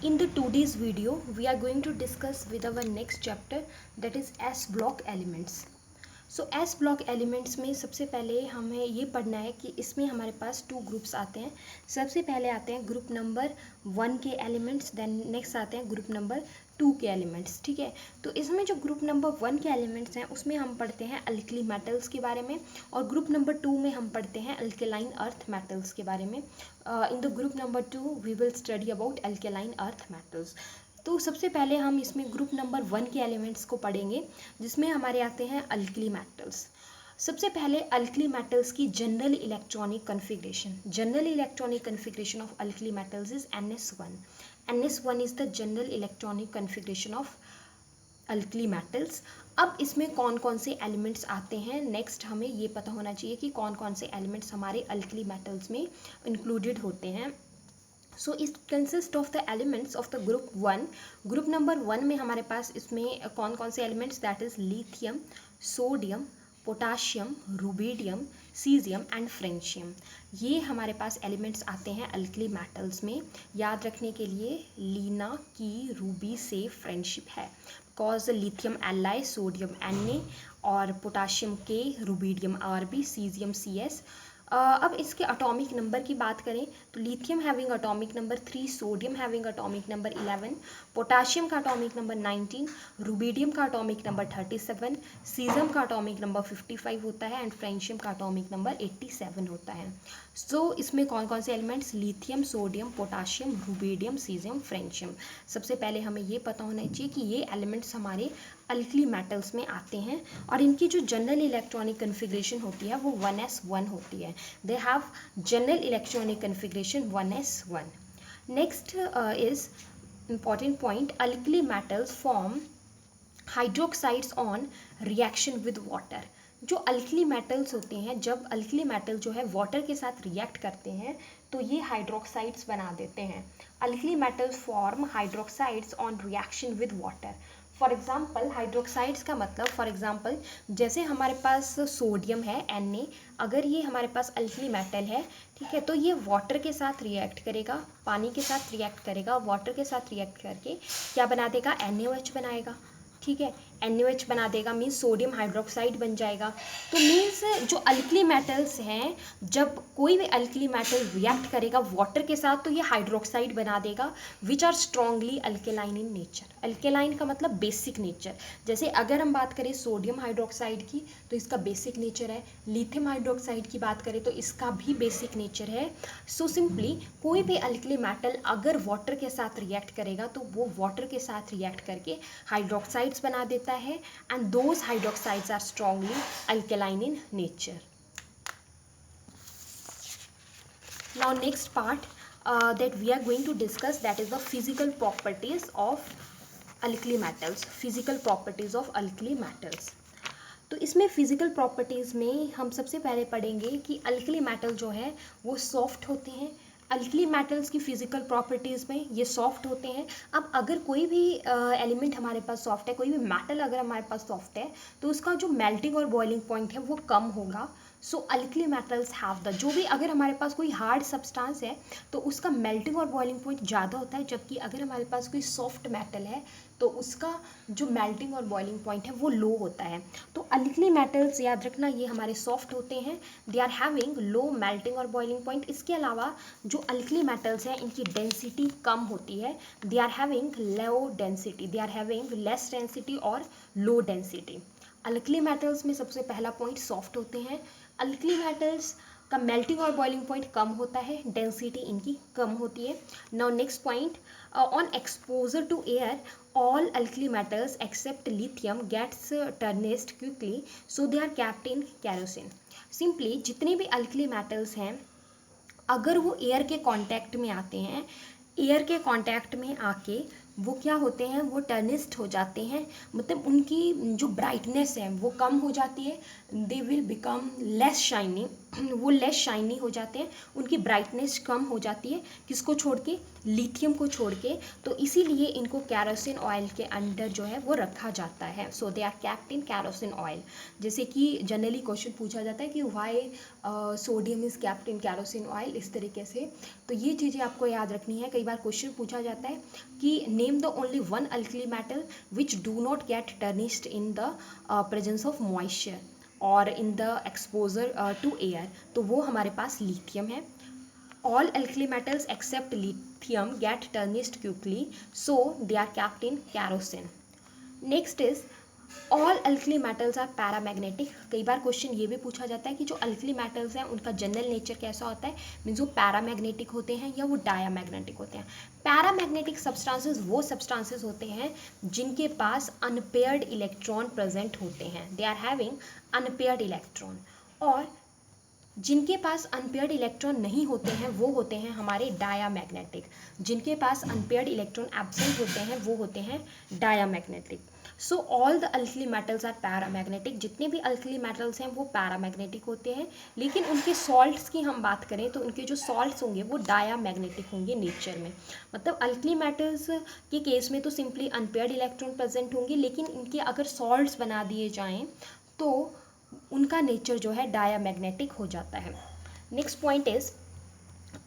In the today's video, we are going to discuss with our next chapter, that is S block elements. So S block elements में सबसे पहले हमें ये पढ़ना है कि इसमें हमारे पास टू ग्रुप्स आते हैं. सबसे पहले आते हैं ग्रुप नंबर 1 के एलिमेंट्स, देन नेक्स्ट आते हैं ग्रुप नंबर 2 के एलिमेंट्स. ठीक है, तो इसमें जो ग्रुप नंबर 1 के एलिमेंट्स हैं उसमें हम पढ़ते हैं अल्कली मेटल्स के बारे में, और ग्रुप नंबर 2 में हम पढ़ते हैं अल्केलाइन अर्थ मेटल्स के बारे में. In the group number 2 we will study about alkaline earth metals. तो सबसे पहले हम इसमें ग्रुप नंबर 1 के एलिमेंट्स को पढ़ेंगे, जिसमें हमारे आते हैं अल्कली मेटल्स. सबसे पहले अल्कली मेटल्स की general electronic configuration. General electronic configuration of alkali metals is NS1. NS1 is the general electronic configuration of alkali metals. अब इसमें कौन कौन से एलिमेंट्स आते हैं, नेक्स्ट हमें ये पता होना चाहिए कि कौन कौन से एलिमेंट्स हमारे अल्कली मेटल्स में इंक्लूडेड होते हैं. So it consist of the elements of the group 1. Group number 1 में हमारे पास इसमें कौन कौन से elements, that is lithium, sodium, potassium, rubidium, caesium and francium. ये हमारे पास एलिमेंट्स आते हैं अल्कली मेटल्स में. याद रखने के लिए लीना की रूबी से फ्रेंडशिप है, because lithium Li, sodium Na और potassium K, rubidium Rb, caesium Cs. अब इसके अटोमिक नंबर की बात करें तो lithium having atomic number 3, sodium having atomic number 11, potassium का अटोमिक नंबर 19, रुबीडियम का अटोमिक नंबर 37, सीजियम का अटोमिक नंबर 55 होता है एंड फ्रेंशियम का अटोमिक नंबर 87 होता है. सो इसमें कौन कौन से elements, lithium, sodium, potassium, rubidium, caesium, francium. सबसे पहले हमें ये पता होना चाहिए कि ये एलिमेंट्स हमारे अल्कली मेटल्स में आते हैं, और इनकी जो जनरल इलेक्ट्रॉनिक कन्फिग्रेशन होती है वो 1s1 होती है. They have general electronic configuration 1s1. Next is important point, alkali metals form hydroxides on reaction with water. जो अल्कली मेटल्स होते हैं, जब अल्कली मेटल जो है वाटर के साथ रिएक्ट करते हैं तो ये हाइड्रोक्साइड्स बना देते हैं. Alkali metals form hydroxides on reaction with water. For example hydroxides का मतलब, फॉर एग्जाम्पल जैसे हमारे पास सोडियम है Na, अगर ये हमारे पास अल्कली मेटल है, ठीक है, तो ये वाटर के साथ रिएक्ट करेगा, पानी के साथ रिएक्ट करेगा, वाटर के साथ रिएक्ट करके क्या बना देगा, NaOH बनाएगा. ठीक है, NaOH बना देगा, मीन्स सोडियम हाइड्रोक्साइड बन जाएगा. तो मीन्स जो अल्कली मेटल्स हैं, जब कोई भी अल्कली मेटल रिएक्ट करेगा वाटर के साथ तो ये हाइड्रोक्साइड बना देगा, which are strongly alkaline in nature. Alkaline का मतलब बेसिक नेचर. जैसे अगर हम बात करें सोडियम हाइड्रोक्साइड की तो इसका बेसिक नेचर है, लिथियम हाइड्रोक्साइड की बात करें तो इसका भी बेसिक नेचर है. सो सिंपली कोई भी अल्कली मेटल अगर वाटर के साथ रिएक्ट करेगा तो वो वाटर के साथ रिएक्ट करके हाइड्रोक्साइड्स बना देता है, and those hydroxides are strongly alkaline in nature. Now next part that we are going to discuss, that is the physical properties of alkali metals. Physical properties of alkali metals. तो इसमें physical properties में हम सबसे पहले पढ़ेंगे कि alkali metal जो है वो सॉफ्ट होते हैं. अल्कली मेटल्स की फिजिकल प्रॉपर्टीज़ में ये सॉफ्ट होते हैं. अब अगर कोई भी एलिमेंट हमारे पास सॉफ्ट है, कोई भी मेटल अगर हमारे पास सॉफ्ट है, तो उसका जो मेल्टिंग और बॉइलिंग पॉइंट है वो कम होगा. सो अल्कली मेटल्स हैव द, जो भी अगर हमारे पास कोई हार्ड सब्सटेंस है तो उसका मेल्टिंग और बॉइलिंग पॉइंट ज़्यादा होता है, जबकि अगर हमारे पास कोई सॉफ्ट मेटल है तो उसका जो मेल्टिंग और बॉइलिंग पॉइंट है वो लो होता है. तो अल्कली मेटल्स याद रखना, ये हमारे सॉफ्ट होते हैं, they are having low melting और बॉइलिंग पॉइंट. इसके अलावा जो अल्कली मेटल्स हैं इनकी डेंसिटी कम होती है, they are having low density, they are having less density और लो डेंसिटी. अल्कली मेटल्स में सबसे पहला पॉइंट सॉफ्ट होते हैं. अल्कली मेटल्स का मेल्टिंग और बॉइलिंग पॉइंट कम होता है, डेंसिटी इनकी कम होती है. Now next point, on exposure to air all alkali metals except lithium gets tarnished quickly, so they are kept in kerosene. Simply जितने भी alkali metals हैं अगर वो एयर के कांटेक्ट में आते हैं, एयर के कांटेक्ट में आके वो क्या होते हैं, वो टर्निस्ट हो जाते हैं, मतलब उनकी जो ब्राइटनेस है वो कम हो जाती है, they will become less shiny, वो लेस शाइनी हो जाते हैं, उनकी ब्राइटनेस कम हो जाती है, किसको छोड़ के, लिथियम को छोड़ के। तो इसीलिए इनको कैरोसिन ऑयल के अंडर जो है वो रखा जाता है। So they are capped in kerosene oil. जैसे कि जनरली क्वेश्चन पूछा जाता है कि why sodium is capped in kerosene oil, इस तरीके से। तो ये चीज़ें आपको याद रखनी है। कई बार क्वेश्चन पूछा जाता है कि name the only one alkali metal which do not get tarnished in the presence of moisture और in the exposure to air, तो वो हमारे पास लिथियम है। All alkali metals except lithium get tarnished quickly, so they are kept in kerosene. Next is all alkali metals are paramagnetic. कई बार question ये भी पूछा जाता है कि जो अल्कली मेटल्स हैं उनका जनरल नेचर कैसा होता है, मीन्स वो पैरामैग्नेटिक होते हैं या वो डायामैग्नेटिक होते हैं। पैरामैग्नेटिक सब्सटेंसेस वो सब्सटेंसेस होते हैं जिनके पास अनपेयर्ड इलेक्ट्रॉन प्रेजेंट होते हैं, they are having unpaired electron. और जिनके पास अनपेयर्ड इलेक्ट्रॉन नहीं होते हैं वो होते हैं हमारे डायामैग्नेटिक। जिनके पास अनपेयर्ड इलेक्ट्रॉन एब्सेंट होते हैं वो होते हैं diamagnetic. So all the alkali metals are paramagnetic. जितने भी अल्कली मेटल्स हैं वो पैरामैग्नेटिक होते हैं, लेकिन उनके सॉल्ट्स की हम बात करें तो उनके जो सॉल्ट्स होंगे वो डायामैग्नेटिक होंगे नेचर में। मतलब अल्कली मेटल्स के केस में तो सिंपली अनपेयर्ड इलेक्ट्रॉन प्रेजेंट होंगे, लेकिन इनके अगर सॉल्ट्स बना दिए जाएँ तो उनका नेचर जो है डायामैग्नेटिक हो जाता है। Next point is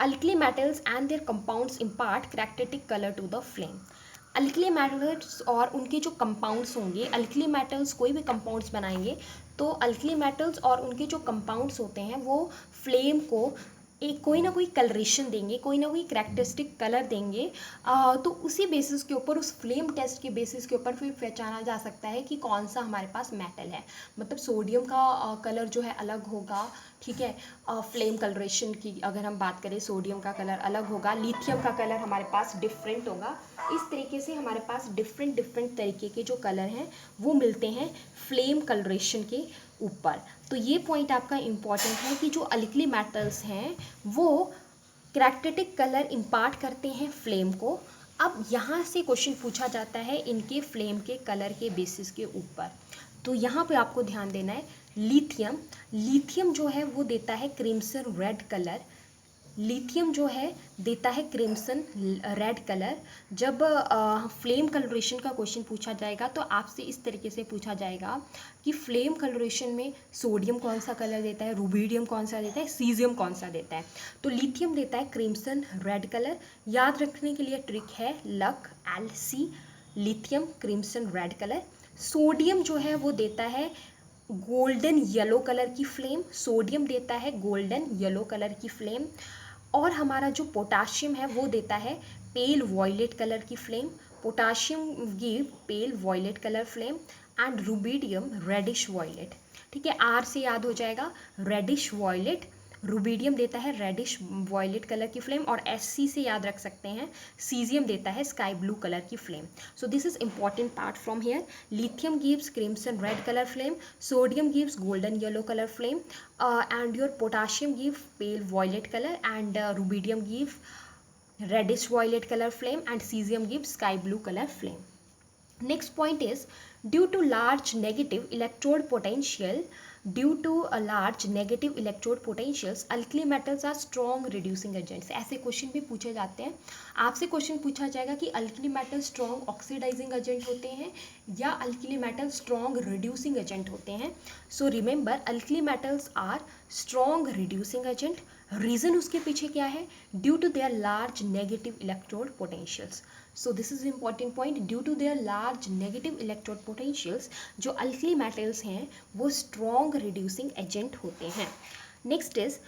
alkali metals and their compounds impart characteristic colour to the flame. Alkali metals और उनके जो कंपाउंड्स होंगे, अल्कली मेटल्स कोई भी कंपाउंड्स बनाएंगे तो अल्कली मेटल्स और उनके जो कंपाउंड्स होते हैं वो फ्लेम को एक कोई ना कोई कलरेशन देंगे, कोई ना कोई करेक्टरिस्टिक कलर देंगे। तो उसी बेसिस के ऊपर, उस फ्लेम टेस्ट के बेसिस के ऊपर फिर पहचाना जा सकता है कि कौन सा हमारे पास मेटल है। मतलब सोडियम का कलर जो है अलग होगा, ठीक है, फ्लेम कलरेशन की अगर हम बात करें सोडियम का कलर अलग होगा, लिथियम का कलर हमारे पास डिफरेंट होगा। इस तरीके से हमारे पास डिफरेंट डिफरेंट तरीके के जो कलर हैं वो मिलते हैं फ्लेम कलरेशन के ऊपर। तो ये पॉइंट आपका इम्पॉर्टेंट है कि जो अल्कली मेटल्स हैं वो कैरेक्टरिस्टिक कलर इम्पार्ट करते हैं फ्लेम को। अब यहाँ से क्वेश्चन पूछा जाता है इनके फ्लेम के कलर के बेसिस के ऊपर। तो यहाँ पे आपको ध्यान देना है, लिथियम, लिथियम जो है वो देता है क्रिम्सन रेड कलर। लिथियम जो है देता है क्रिम्सन रेड कलर। जब फ्लेम कलरेशन का क्वेश्चन पूछा जाएगा तो आपसे इस तरीके से पूछा जाएगा कि फ्लेम कलरेशन में सोडियम कौन सा कलर देता है, रुबीडियम कौन सा देता है, सीजियम कौन सा देता है। तो लिथियम देता है क्रिम्सन रेड कलर। याद रखने के लिए ट्रिक है luck, LC, lithium crimson red colour. Sodium जो है वो देता है गोल्डन येलो कलर की फ्लेम, सोडियम देता है गोल्डन येलो कलर की फ्लेम। और हमारा जो पोटाशियम है वो देता है पेल वॉयलेट कलर की flame. Potassium give pale violet colour flame and rubidium reddish violet. ठीक है, आर से याद हो जाएगा रेडिश वॉयलेट। रुबीडियम देता है रेडिश वॉयलेट कलर की फ्लेम, और SC से याद रख सकते हैं सीजियम देता है स्काई ब्लू कलर की flame. So this is important part from here. Lithium gives crimson red colour flame, sodium gives golden yellow color flame, and your potassium give pale violet color, and rubidium give reddish violet color flame, and cesium gives sky blue color flame. Next point is due to large negative electrode potential, due to a large negative electrode potentials, alkali metals are strong reducing agents. ऐसे question भी पूछे जाते हैं। आपसे question पूछा जाएगा कि alkali metal strong oxidising agent होते हैं या alkali metal strong reducing agent होते हैं। So remember alkali metals are strong reducing agent. Reason उसके पीछे क्या है, due to their large negative electrode potentials. So this is important point, due to their large negative electrode potentials, जो alkali metals हैं वो strong reducing agent होते हैं। Next is,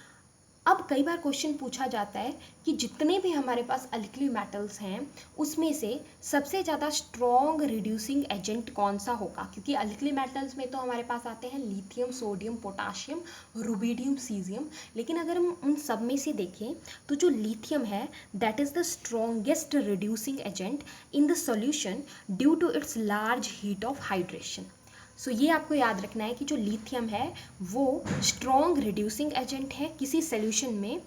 अब कई बार क्वेश्चन पूछा जाता है कि जितने भी हमारे पास अल्कली मेटल्स हैं उसमें से सबसे ज़्यादा स्ट्रॉन्ग रिड्यूसिंग एजेंट कौन सा होगा, क्योंकि अल्कली मेटल्स में तो हमारे पास आते हैं lithium, sodium, potassium, rubidium, caesium. लेकिन अगर हम उन सब में से देखें तो जो लिथियम है that is the strongest reducing agent in the solution due to its large heat of hydration. So ये आपको याद रखना है कि जो लिथियम है वो स्ट्रॉन्ग रिड्यूसिंग एजेंट है किसी सोल्यूशन में,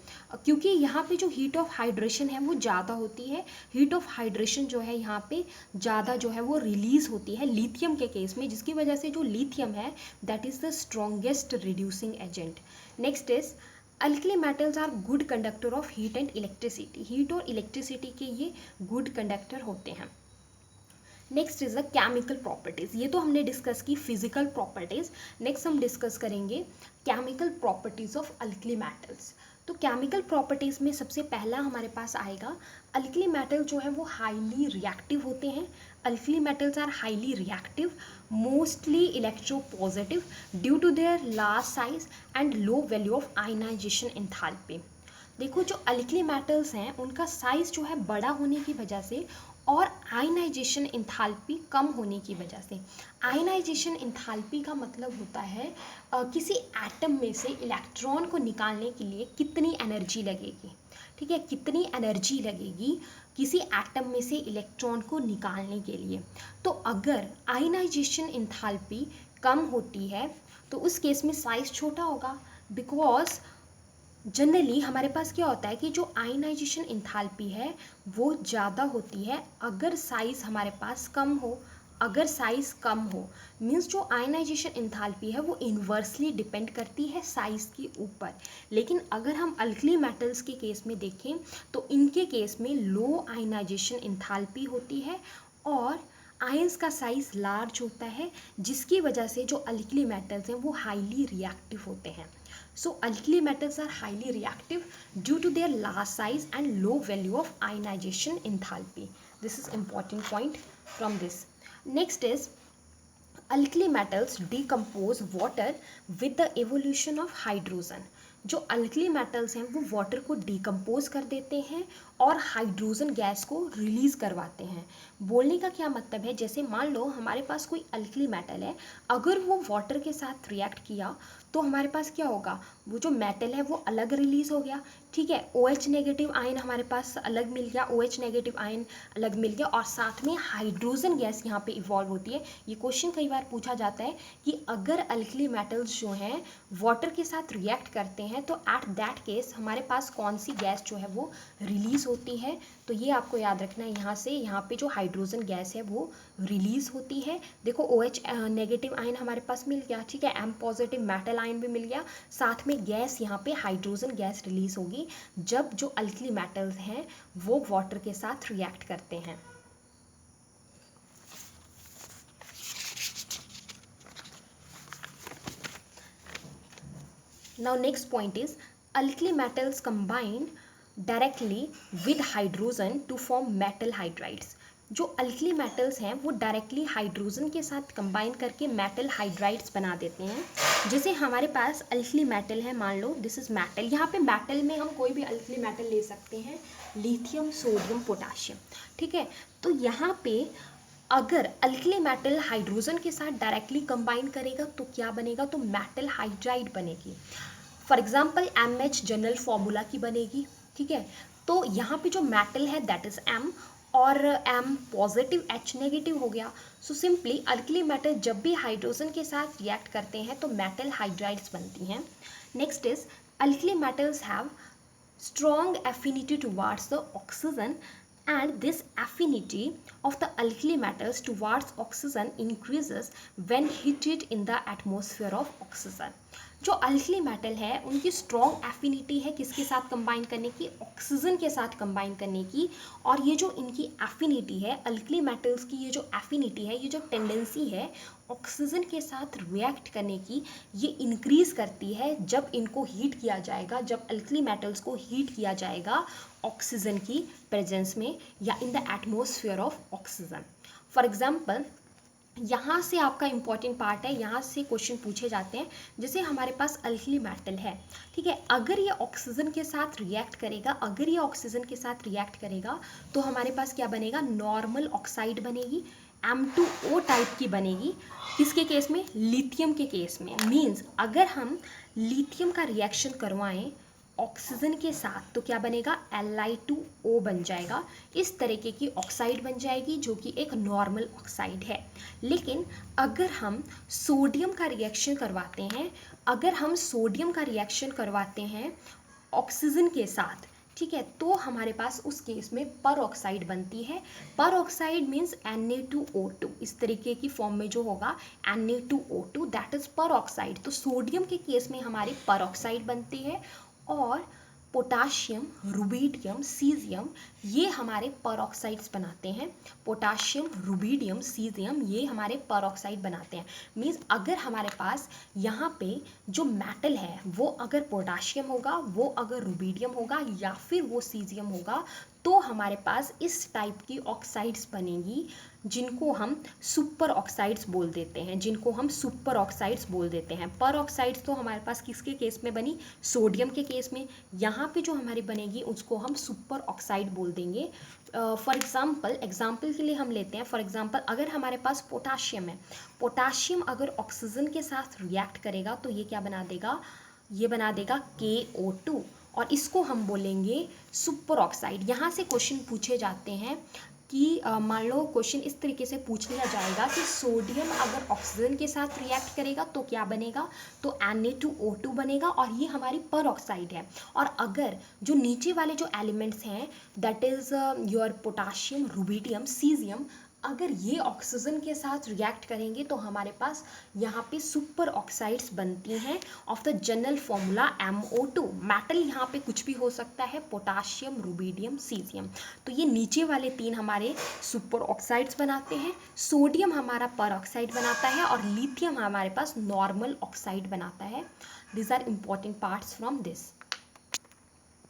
क्योंकि यहाँ पे जो हीट ऑफ हाइड्रेशन है वो ज़्यादा होती है। हीट ऑफ हाइड्रेशन जो है यहाँ पे ज़्यादा जो है वो रिलीज होती है लिथियम के केस में, जिसकी वजह से जो लिथियम है that is the strongest reducing agent. Next is alkali metals are good conductor of heat and electricity. Heat और इलेक्ट्रिसिटी के ये गुड कंडक्टर होते हैं। Next is the chemical properties. ये तो हमने डिस्कस की फिजिकल प्रॉपर्टीज़। नेक्स्ट हम डिस्कस करेंगे chemical properties of alkali metals. तो केमिकल प्रॉपर्टीज़ में सबसे पहला हमारे पास आएगा अल्कली मेटल जो है वो हाईली रिएक्टिव होते हैं। Alkali metals are highly reactive, mostly electropositive due to their large size and low value of ionization enthalpy. देखो जो अल्कली मेटल्स हैं उनका साइज जो है बड़ा होने की वजह से और आयनाइजेशन एंथैल्पी कम होने की वजह से। आयनाइजेशन एंथैल्पी का मतलब होता है किसी एटम में से इलेक्ट्रॉन को निकालने के लिए कितनी एनर्जी लगेगी। ठीक है, कितनी एनर्जी लगेगी किसी एटम में से इलेक्ट्रॉन को निकालने के लिए। तो अगर आयनाइजेशन एंथैल्पी कम होती है तो उस केस में साइज छोटा होगा, बिकॉज जनरली हमारे पास क्या होता है कि जो आयनाइजेशन एंथैल्पी है वो ज़्यादा होती है अगर साइज़ हमारे पास कम हो। अगर साइज़ कम हो मीन्स जो आयनाइजेशन एंथैल्पी है वो इन्वर्सली डिपेंड करती है साइज़ के ऊपर। लेकिन अगर हम अल्कली मेटल्स के केस में देखें तो इनके केस में लो आयनाइजेशन एंथैल्पी होती है और आयंस का साइज लार्ज होता है, जिसकी वजह से जो अल्कली मेटल्स हैं वो हाईली रिएक्टिव होते हैं। So alkali metals are highly reactive due to their large size and low value of ionization enthalpy. This is important point from this. Next is alkali metals decompose water with the evolution of hydrogen. जो alkali metals हैं वो water को decompose कर देते हैं और hydrogen gas को release करवाते हैं। बोलने का क्या मतलब है, जैसे मान लो हमारे पास कोई अल्कली मेटल है, अगर वो वाटर के साथ रिएक्ट किया तो हमारे पास क्या होगा, वो जो मेटल है वो अलग रिलीज़ हो गया। ठीक है, OH नेगेटिव आयन हमारे पास अलग मिल गया, OH नेगेटिव आयन अलग मिल गया और साथ में हाइड्रोजन गैस यहाँ पे इवॉल्व होती है। ये क्वेश्चन कई बार पूछा जाता है कि अगर अल्कली मेटल्स जो हैं वाटर के साथ रिएक्ट करते हैं तो एट दैट केस हमारे पास कौन सी गैस जो है वो रिलीज़ होती है। तो ये आपको याद रखना है, यहाँ पे जो हाइड्रोजन गैस है वो रिलीज़ होती है। देखो OH नेगेटिव आयन हमारे पास मिल गया, ठीक है, M पॉजिटिव मेटल आयन भी मिल गया, साथ में गैस यहाँ पे हाइड्रोजन गैस रिलीज़ होगी जब जो अल्कली मेटल्स हैं वो वाटर के साथ रिएक्ट करते हैं। Now next point is alkali metals combine directly with hydrogen to form metal hydrides। जो अल्कली मेटल्स हैं वो डायरेक्टली हाइड्रोजन के साथ कंबाइन करके मेटल हाइड्राइड्स बना देते हैं। जैसे हमारे पास अल्कली मेटल है, मान लो दिस इज मेटल, यहाँ पे मेटल में हम कोई भी अल्कली मेटल ले सकते हैं, लिथियम, सोडियम, पोटाशियम। ठीक है, तो यहाँ पे अगर अल्कली मेटल हाइड्रोजन के साथ डायरेक्टली कंबाइन करेगा तो क्या बनेगा, तो मेटल हाइड्राइड बनेगी। For example MH general formula की बनेगी। ठीक है, तो यहाँ पे जो मेटल है दैट इज M और M पॉजिटिव H नेगेटिव हो गया। सो सिंपली अल्कली मेटल जब भी हाइड्रोजन के साथ रिएक्ट करते हैं तो मेटल हाइड्राइड्स बनती हैं। Next is alkali metals have strong affinity towards the oxygen and this affinity of the alkali metals towards oxygen increases when heated in the atmosphere of oxygen। जो alkali metal है उनकी strong affinity है किसके साथ combine करने की, oxygen के साथ कंबाइन करने की। और ये जो इनकी एफिनिटी है अल्कली मेटल्स की, ये जो एफिनिटी है, ये जो टेंडेंसी है ऑक्सीजन के साथ रिएक्ट करने की, ये इंक्रीज करती है जब इनको हीट किया जाएगा, जब अल्कली मेटल्स को हीट किया जाएगा ऑक्सीजन की प्रेजेंस में या in the atmosphere of oxygen. For example यहाँ से आपका इंपॉर्टेंट पार्ट है, यहाँ से क्वेश्चन पूछे जाते हैं। जैसे हमारे पास अल्कली मेटल है, ठीक है, अगर ये ऑक्सीजन के साथ रिएक्ट करेगा, अगर ये ऑक्सीजन के साथ रिएक्ट करेगा तो हमारे पास क्या बनेगा, नॉर्मल ऑक्साइड बनेगी, M2O टाइप की बनेगी। किसके केस में, लिथियम के केस में। मीन्स अगर हम लिथियम का रिएक्शन करवाएं ऑक्सीजन के साथ तो क्या बनेगा, Li2O बन जाएगा। इस तरीके की ऑक्साइड बन जाएगी जो कि एक नॉर्मल ऑक्साइड है। लेकिन अगर हम सोडियम का रिएक्शन करवाते हैं, अगर हम सोडियम का रिएक्शन करवाते हैं ऑक्सीजन के साथ, ठीक है, तो हमारे पास उस केस में पर ऑक्साइड बनती है। पर ऑक्साइड मीन्स Na2O2, इस तरीके की फॉर्म में जो होगा Na2O2, दैट इज पर ऑक्साइड। तो सोडियम के केस में हमारी पर ऑक्साइड बनती है, और पोटाशियम, रुबिडियम, सीजियम ये हमारे परऑक्साइड्स बनाते हैं। पोटाशियम, रुबिडियम, सीजियम ये हमारे परऑक्साइड बनाते हैं। मीन्स अगर हमारे पास यहाँ पे जो मेटल है वो अगर पोटाशियम होगा, वो अगर रुबिडियम होगा, या फिर वो सीजियम होगा, तो हमारे पास इस टाइप की ऑक्साइड्स बनेंगी जिनको हम सुपर ऑक्साइड्स बोल देते हैं, जिनको हम सुपर ऑक्साइड्स बोल देते हैं। पर ऑक्साइड्स तो हमारे पास किसके केस में बनी, सोडियम के केस में। यहाँ पे जो हमारी बनेगी उसको हम सुपर ऑक्साइड बोल देंगे। फॉर एग्जाम्पल के लिए हम लेते हैं, फॉर एग्जाम्पल अगर हमारे पास पोटाशियम है, पोटाशियम अगर ऑक्सीजन के साथ रिएक्ट करेगा तो ये क्या बना देगा, ये बना देगा KO2, और इसको हम बोलेंगे सुपर ऑक्साइड। यहाँ से क्वेश्चन पूछे जाते हैं कि मान लो क्वेश्चन इस तरीके से पूछ लिया जाएगा कि सोडियम अगर ऑक्सीजन के साथ रिएक्ट करेगा तो क्या बनेगा, तो Na2O2 बनेगा, और ये हमारी पर ऑक्साइड है। और अगर जो नीचे वाले जो एलिमेंट्स हैं, that is your potassium, rubidium, caesium, अगर ये ऑक्सीजन के साथ रिएक्ट करेंगे तो हमारे पास यहाँ पे सुपर ऑक्साइड्स बनती हैं of the general formula MO2। Metal यहाँ पे कुछ भी हो सकता है, पोटाशियम, रुबिडियम, सीजियम। तो ये नीचे वाले तीन हमारे सुपर ऑक्साइड्स बनाते हैं। सोडियम हमारा पर ऑक्साइड बनाता है, और लिथियम हमारे पास नॉर्मल ऑक्साइड बनाता है। These are important parts from this.